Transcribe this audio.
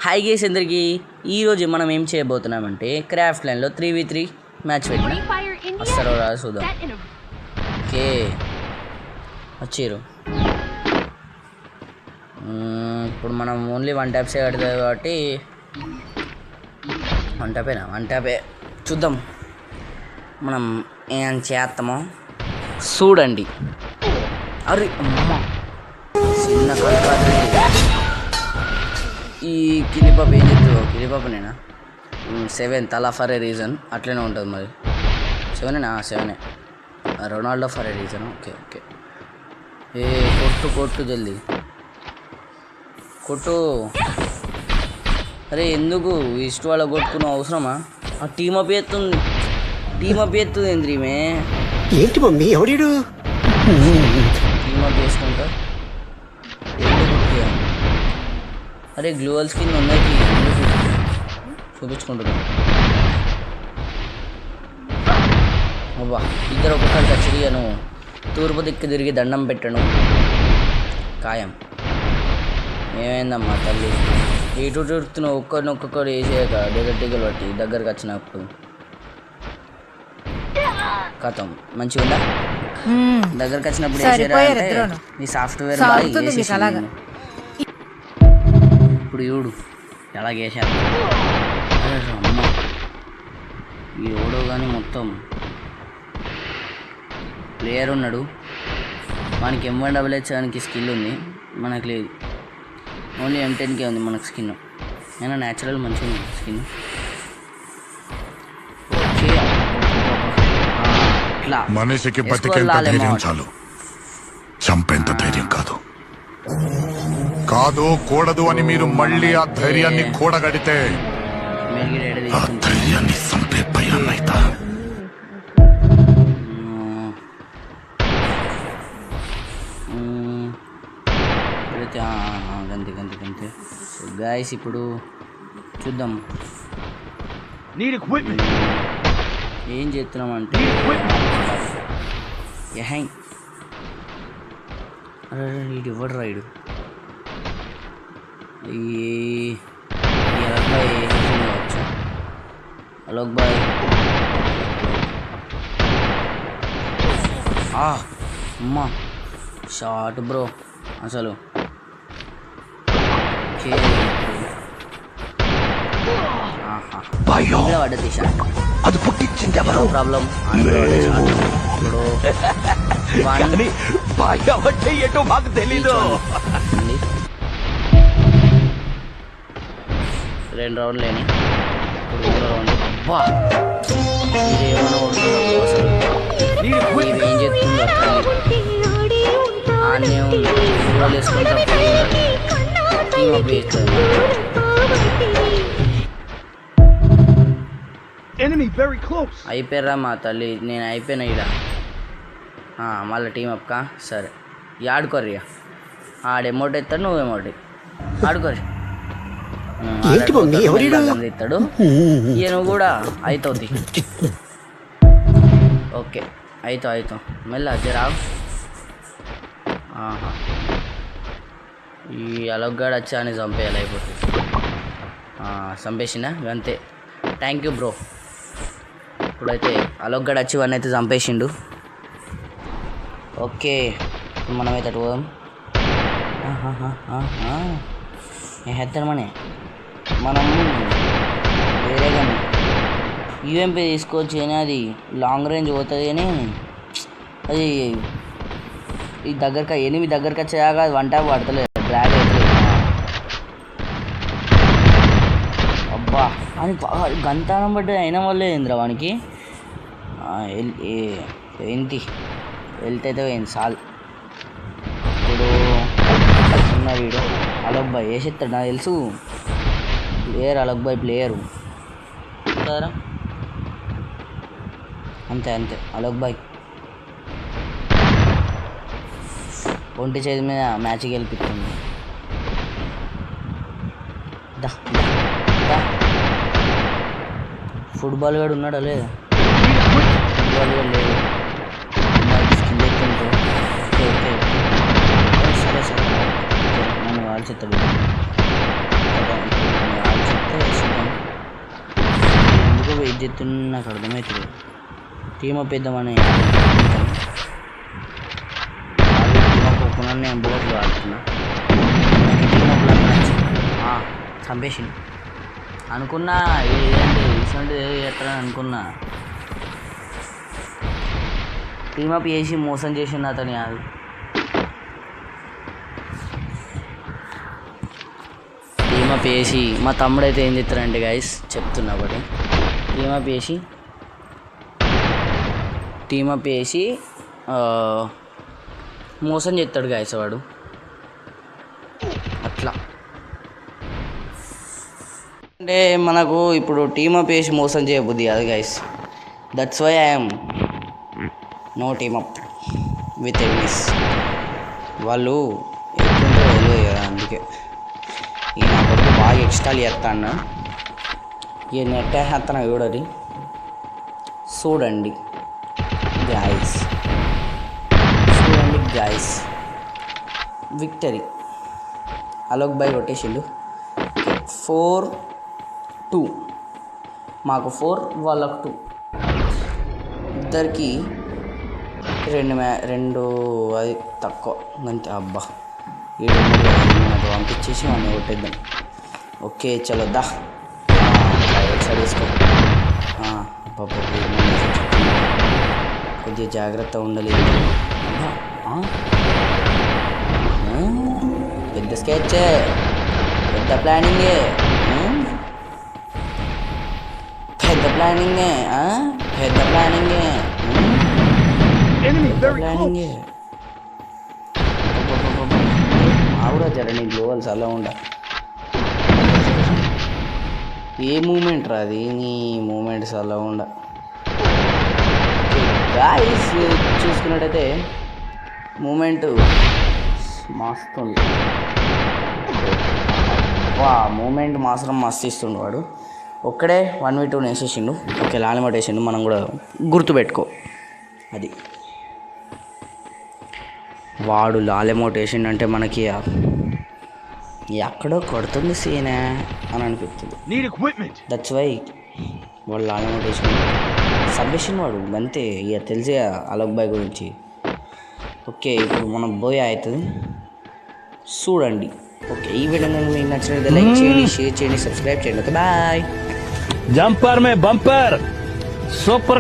Hi gas అందరికీ ఈరోజు మనం ఏం చేయబోతున్నామంటే క్రాఫ్ట్ లైన్లో 3v3 మ్యాచ్ పెట్టిన వస్తారో రాదు చూద్దాం. ఓకే వచ్చారు. ఇప్పుడు మనం ఓన్లీ వన్ ట్యాప్సే కడుతుంది కాబట్టి వన్ ట్యాపే చూద్దాం మనం ఏం చేస్తామో చూడండి. అరే అమ్మ చిన్న కలకాదు. ఈ కిలిపాప ఏం చెప్తుందో కిలిపాప నేనా 7 అలా ఫర్ ఏ రీజన్ అట్లనే ఉంటుంది. మరి 7 Ronaldo for a reason. Okay okay కొట్టు జల్దీ కొట్టు. అరే ఎందుకు ఇష్ట వాళ్ళ కొట్టుకున్న అవసరమా? ఆ టీమ్ అప్ ఎత్తుంది ఏంద్రీమే ఏంటి మమ్మీ ఎవడు టీమ్ అప్ చేసుకుంటా. అరే గ్లోవల్ స్కిన్ ఉన్నాయి చూపించుకుంటున్నాను. అవ్వా ఇద్దరు ఒక్కొక్కరికి వచ్చి తూర్పు దిక్కు తిరిగి దండం పెట్టను ఖాయం. ఏమైందమ్మా తల్లి ఇటు చూస్తున్నావు ఒక్కొక్కరు వేసేయక టికెట్ పట్టి దగ్గరకు వచ్చినప్పుడు కథం మంచిగా ఉందా? దగ్గరకు వచ్చినప్పుడు వేసేయాలంటే నీ సాఫ్ట్వేర్ ఇప్పుడు చూడు ఎలా చేశారు. అమ్మ ఈ ఓడో కానీ మొత్తం ప్లేయర్ ఉన్నాడు. మనకి M1XX దానికి స్కిల్ ఉంది, మనకు లేదు. ఓన్లీ M10K ఉంది మనకు స్కిన్. అయినా న్యాచురల్ మంచిగా ఉంది స్కిన్. ఓకే ఇట్లా మనిషికి బతికేంత ధైర్యం చాలు, చంపేంత ధైర్యం కాదు కూడదు అని మీరు మళ్ళీ ఆ ధైర్యాన్ని కూడగడితే ఆ ధైర్యాన్ని చంపే భయాన్నైతా. గంతే గాయస్ ఇప్పుడు చూద్దాం ఏం చేస్తున్నామంటే ఇటు ఇవ్వడు రైడు అలోక్ బాయ్ అమ్మా షార్ట్ బ్రో అసలు. పడ్డది షార్ట్ అది పుట్టించింది ఎవరు? ప్రాబ్లం ఇప్పుడు మాకు తెలీదు. 2 రౌండ్లు లేని ఇప్పుడు 3 రౌండ్. అబ్బా ఇదేమన్నా అసలు ఏం చెప్తుందో ఆనే వేసుకుంటా టీమ్ అప్ చేస్తుంది. అయిపోయారా మా తల్లి, నేను అయిపోయినా ఇడ. మళ్ళీ టీమ్ అప్కా సరే ఆడుకోర్రి. ఆడు ఎమౌంట్ ఎత్తాడు, నువ్వు ఎమౌంట్ ఆడుకోరి. ఇస్తాడు ఈయన కూడా అవుతుంది. ఓకే అవుతావు మెల్ల జరావు. ఈ అలగ్గాడు వచ్చి అని చంపేయాలి అయిపోతుంది. చంపేసిందా అంతే. Thank you bro. ఇప్పుడైతే అలగ్గాడు వచ్చి వాడిని అయితే చంపేసిండు. ఓకే మనమైతే అటు పోదాం. హెత్తనమనే మనం వేరే కానీ యూఎంపీ తీసుకోవచ్చు కానీ అది లాంగ్ రేంజ్ పోతుంది కానీ అది ఈ ఎనిమిది దగ్గరికి వచ్చేదాకా అది 1 ట్యాప్ పడతలేదు, డ్రాగ్ అవుతుంది. అబ్బా అని గంతానం బట్టి అయిన వల్లే ఏంద్రా వానికి ఏంటి వెళ్తే పోయింది సాల్. ఇప్పుడు ఉన్న వీడు అలోక్ బాయ్ వేసేస్తాడు నాకు తెలుసు. ప్లేయర్ అలోక్ బాయ్ ప్లేయరు కదా, అంతే అలోక్ బాయ్ ఒంటి చేతి మీద మ్యాచ్ గెలిపిస్తుంది. ఫుట్బాల్ గాడు ఉన్నాడా లేదా? ఫుట్బాల్ గాడు లేదు. స్కిల్ ఎత్తుంటూ ఓకే సరే నన్ను కాల్చేస్తాడు. ఏది చెప్తున్నా నాకు అర్థమవుతుంది. టీమ్ అప్ వేద్దామని నేను బోట్లు ఆడుతున్నా. టీమ్ అప్లో చంపేసి అనుకున్నా ఏంటి ఇసంటి ఎట్లని అనుకున్నా. టీమప్ చేసి మోసం చేసింది అతని కాదు. టీమప్ వేసి మా తమ్ముడైతే ఏం చెప్తారంటే గైస్ చెప్తున్నా ఒకటి. టీమప్ వేసి మోసం చేస్తాడు గైస్ వాడు. అట్లా అంటే మనకు ఇప్పుడు టీమప్ వేసి మోసం చేయబుద్ది కాదు guys. That's why I'm no team up with enemies. వాళ్ళు ఎట్లుంటో తెలియదు కదా, అందుకే ఈ నా కొడుకు బాగా ఎక్స్ట్రాలు చేస్తాను. ఈ నెట్ వేస్తాను చూడండి గాయస్ విక్టరీ. అలోక్ బాయ్ కొట్టేసిండు. 4-2 మాకు 4 వాళ్ళకు 2. ఇద్దరికి 2 అది తక్కువ అంతే. అబ్బా నాకు పంపించేసి మనం కొట్టేద్దాం. ఓకే చలోద్దా సైడ్ వేసుకో. కొద్దిగా జాగ్రత్త ఉండాలి. పెద్ద స్కెచ్, పెద్ద ప్లానింగే, పెద్ద ప్లానింగే. ఆవిడ జర నీ గ్లోవల్స్ అలా ఉండ. ఏ మూమెంట్ రాది నీ మూమెంట్స్ అలా ఉండ. గాయస్ చూసుకున్నట్టయితే మూమెంట్ మస్తుంది. మూమెంట్ మాత్రం మస్తు ఇస్తుండు వాడు. ఒక్కడే 1v2 వేసేసిండు. ఓకే లాలిమట్ వేసిండు. మనం కూడా గుర్తుపెట్టుకో అది. వాడు లాలిమోట్ వేసిండంటే మనకి ఎక్కడో కొడుతుంది సీనే అని అనిపిస్తుంది. దట్స్ వై వాడు లాలిమోట్ వేసిండు. సబ్మిషన్ వాడు అంతే. ఇక తెలిసి అలోక్ బాయ్ గురించి. ఓకే ఇప్పుడు మనం బోయ్ అవుతుంది చూడండి. ఓకే ఈ వీడియో మీకు నచ్చినట్లయితే లైక్ చేయండి, షేర్ చేయండి, సబ్స్క్రైబ్ చేయండి. Okay bye. जंपर में बम्पर सुपर